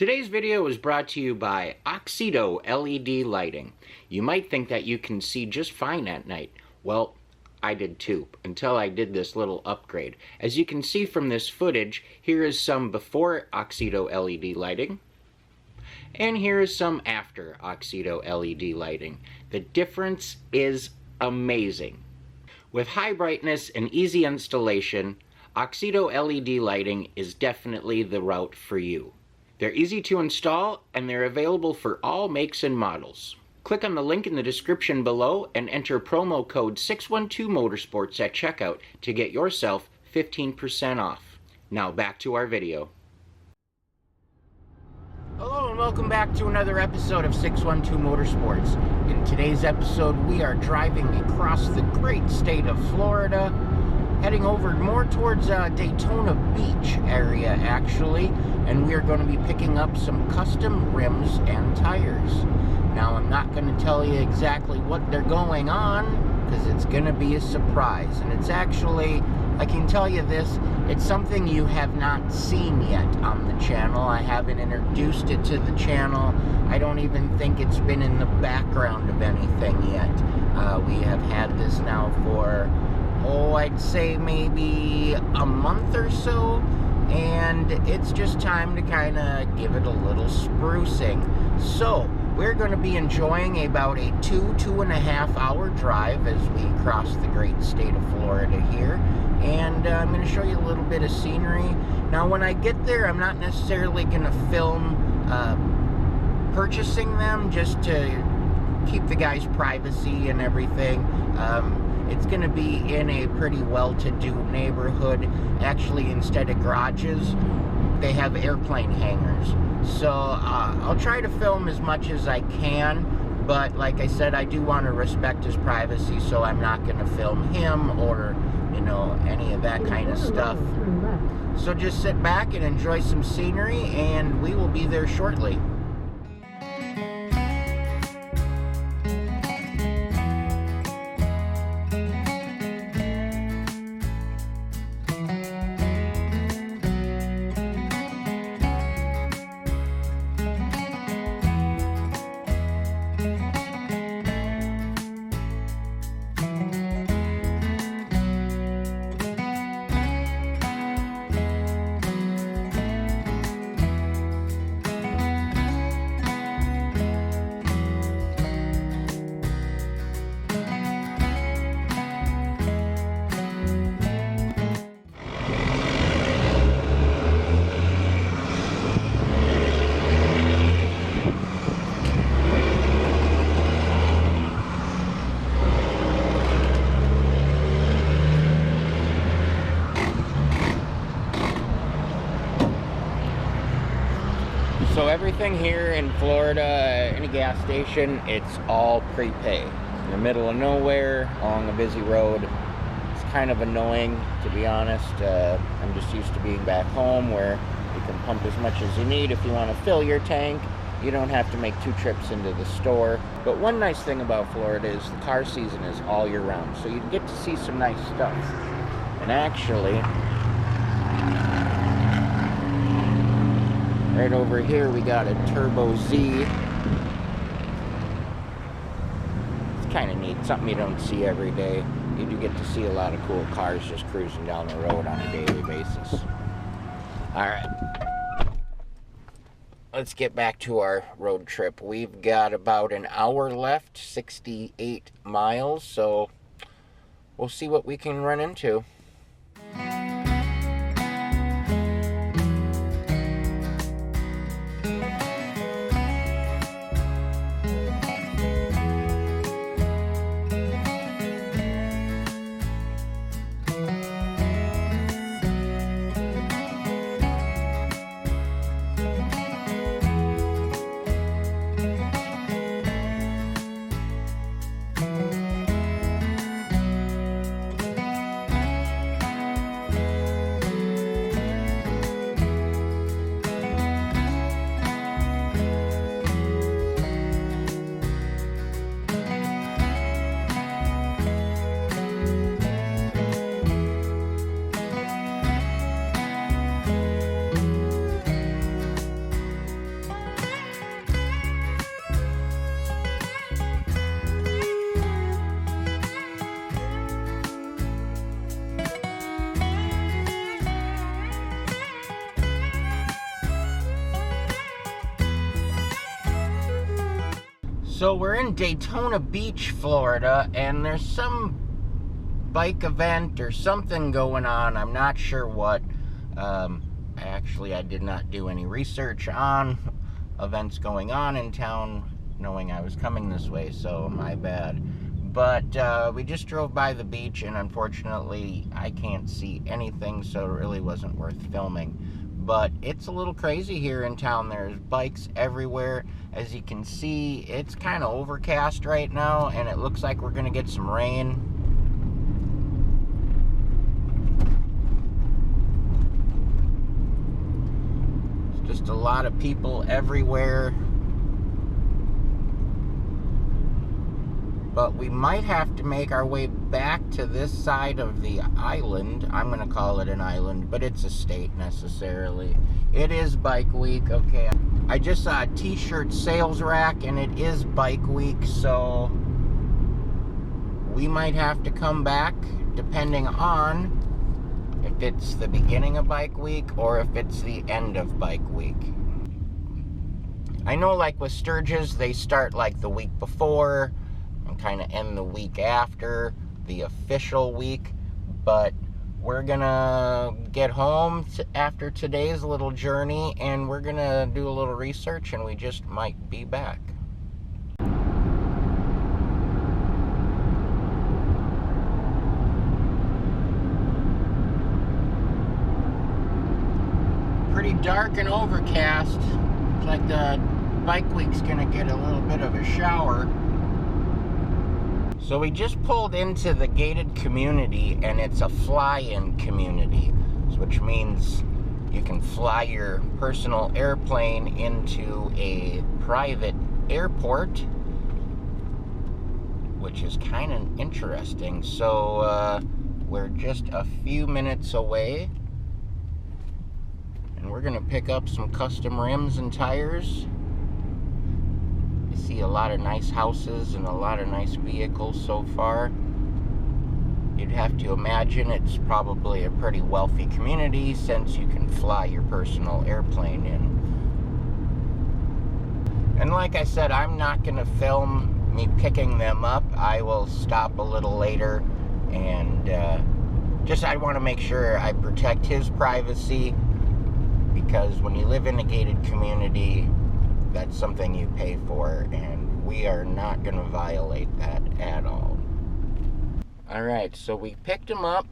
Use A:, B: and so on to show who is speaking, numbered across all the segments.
A: Today's video is brought to you by Oxedo LED lighting. You might think that you can see just fine at night. Well, I did too, until I did this little upgrade. As you can see from this footage, here is some before Oxedo LED lighting, and here is some after Oxedo LED lighting. The difference is amazing. With high brightness and easy installation, Oxedo LED lighting is definitely the route for you. They're easy to install, and they're available for all makes and models. Click on the link in the description below and enter promo code 612motorsports at checkout to get yourself 15% off. Now back to our video. Hello and welcome back to another episode of 612 Motorsports. In today's episode, we are driving across the great state of Florida, heading over more towards Daytona Beach area actually, and we are going to be picking up some custom rims and tires. Now I'm not going to tell you exactly what they're going on because it's going to be a surprise, and it's actually, I can tell you this, it's something you have not seen yet on the channel. I haven't introduced it to the channel. I don't even think it's been in the background of anything yet. We have had this now for, I'd say maybe a month or so, and it's just time to kind of give it a little sprucing. So we're going to be enjoying about a 2.5 hour drive as we cross the great state of Florida here, and I'm going to show you a little bit of scenery. Now when I get there, I'm not necessarily going to film purchasing them, just to keep the guys' privacy and everything. It's going to be in a pretty well-to-do neighborhood. Actually, instead of garages, they have airplane hangars. So I'll try to film as much as I can, but like I said, I do want to respect his privacy, so I'm not going to film him or, you know, any of that kind of stuff. So just sit back and enjoy some scenery, and we will be there shortly. So everything here in Florida, any gas station, it's all prepay. In the middle of nowhere, along a busy road. It's kind of annoying, to be honest. I'm just used to being back home where you can pump as much as you need. If you want to fill your tank, you don't have to make 2 trips into the store. But one nice thing about Florida is the car season is all year round, so you get to see some nice stuff. And actually, right over here we got a Turbo Z. It's kind of neat, something you don't see every day. You do get to see a lot of cool cars just cruising down the road on a daily basis. Alright, let's get back to our road trip. We've got about an hour left, 68 miles, so we'll see what we can run into. So we're in Daytona Beach, Florida, and there's some bike event or something going on. I'm not sure what. Actually, I did not do any research on events going on in town, knowing I was coming this way, so my bad. But we just drove by the beach, and unfortunately, I can't see anything, so it really wasn't worth filming. But it's a little crazy here in town. There's bikes everywhere. As you can see, it's kind of overcast right now, and it looks like we're going to get some rain. It's just a lot of people everywhere. But we might have to make our way back to this side of the island. I'm going to call it an island, but it's a state necessarily. It is Bike Week, okay. I just saw a t-shirt sales rack, and it is Bike Week, so we might have to come back depending on if it's the beginning of Bike Week or if it's the end of Bike Week. I know, like with Sturgis, they start like the week before and kind of end the week after the official week, but we're gonna get home after today's little journey, and we're gonna do a little research, and we just might be back. Pretty dark and overcast. Looks like the Bike Week's gonna get a little bit of a shower. So we just pulled into the gated community, and it's a fly-in community, which means you can fly your personal airplane into a private airport, which is kind of interesting. So we're just a few minutes away, and we're gonna pick up some custom rims and tires. See a lot of nice houses and a lot of nice vehicles so far. You'd have to imagine it's probably a pretty wealthy community since you can fly your personal airplane in. And like I said, I'm not going to film me picking them up. I will stop a little later, and I want to make sure I protect his privacy, because when you live in a gated community, that's something you pay for, and we are not going to violate that at all. Alright, so we picked him up,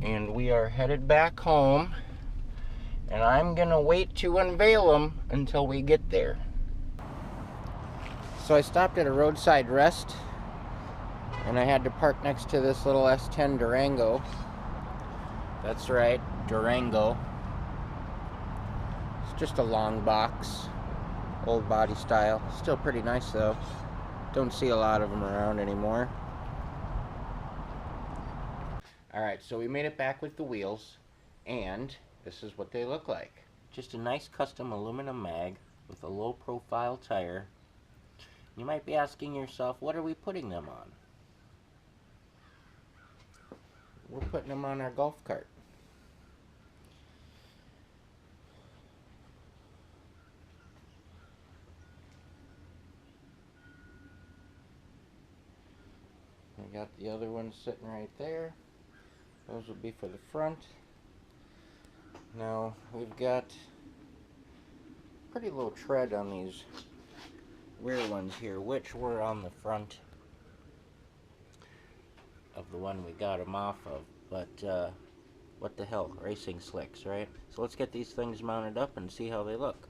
A: and we are headed back home, and I'm going to wait to unveil him until we get there. So I stopped at a roadside rest, and I had to park next to this little S10 Durango. That's right, Durango. It's just a long box. Old body style. Still pretty nice though. Don't see a lot of them around anymore. Alright, so we made it back with the wheels, and this is what they look like. Just a nice custom aluminum mag with a low profile tire. You might be asking yourself, what are we putting them on? We're putting them on our golf cart. We got the other ones sitting right there. Those will be for the front. Now we've got pretty low tread on these rear ones here, which were on the front of the one we got them off of. But what the hell, racing slicks, right? So let's get these things mounted up and see how they look.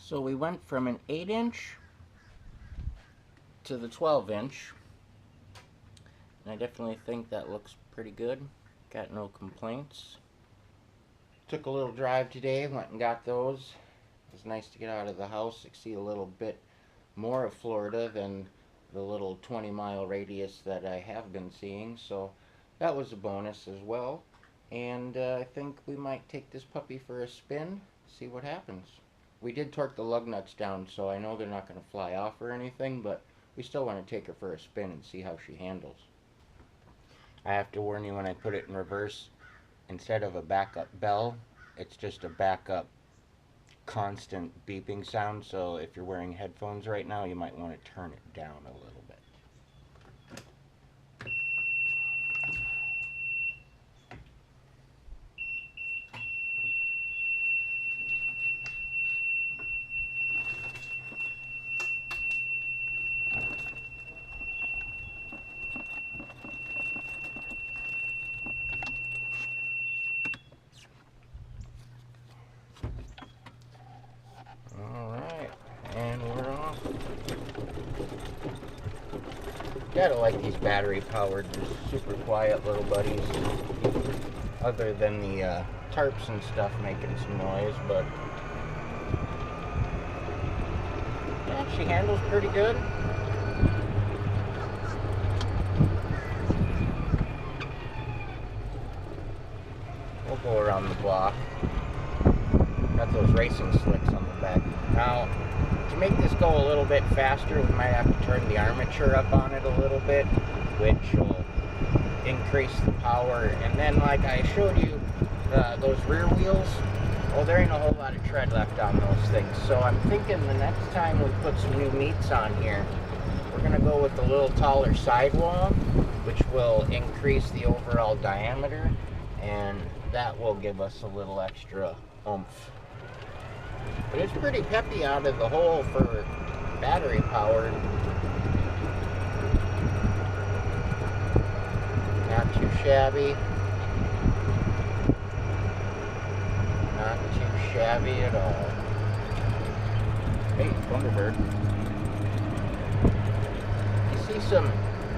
A: So we went from an 8-inch to the 12-inch, and I definitely think that looks pretty good. Got no complaints. Took a little drive today, went and got those. It was nice to get out of the house, see a little bit more of Florida than the little 20-mile radius that I have been seeing, so that was a bonus as well. And I think we might take this puppy for a spin, see what happens. We did torque the lug nuts down, so I know they're not going to fly off or anything, but we still want to take her for a spin and see how she handles. I have to warn you, when I put it in reverse, instead of a backup bell, it's just a backup constant beeping sound, so if you're wearing headphones right now, you might want to turn it down a little bit. Alright, and we're off. Gotta like these battery powered, super quiet little buddies. Other than the tarps and stuff making some noise, but yeah, she handles pretty good. We'll go around the block. Got those racing slicks on the back. Now, to make this go a little bit faster, we might have to turn the armature up on it a little bit, which will increase the power. And then, like I showed you, those rear wheels, well, there ain't a whole lot of tread left on those things. So I'm thinking the next time we put some new meats on here, we're going to go with a little taller sidewall, which will increase the overall diameter, and that will give us a little extra oomph. But it's pretty peppy out of the hole for battery powered. Not too shabby. Not too shabby at all. Hey, Thunderbird. You see some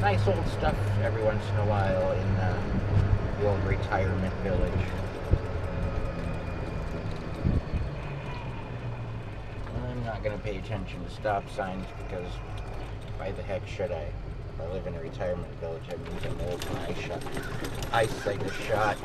A: nice old stuff every once in a while in the old retirement village. I'm not going to pay attention to stop signs because why the heck should I? If I live in a retirement village, that means I'm old and eyesight is shot.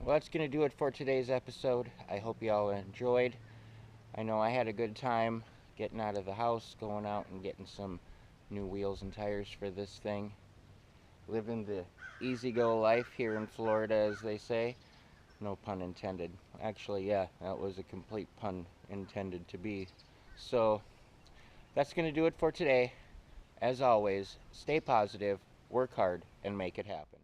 A: Well, that's going to do it for today's episode. I hope you all enjoyed. I know I had a good time getting out of the house, going out and getting some new wheels and tires for this thing. Living the easy-go life here in Florida, as they say. No pun intended. Actually, yeah, that was a complete pun intended to be. So, that's going to do it for today. As always, stay positive, work hard, and make it happen.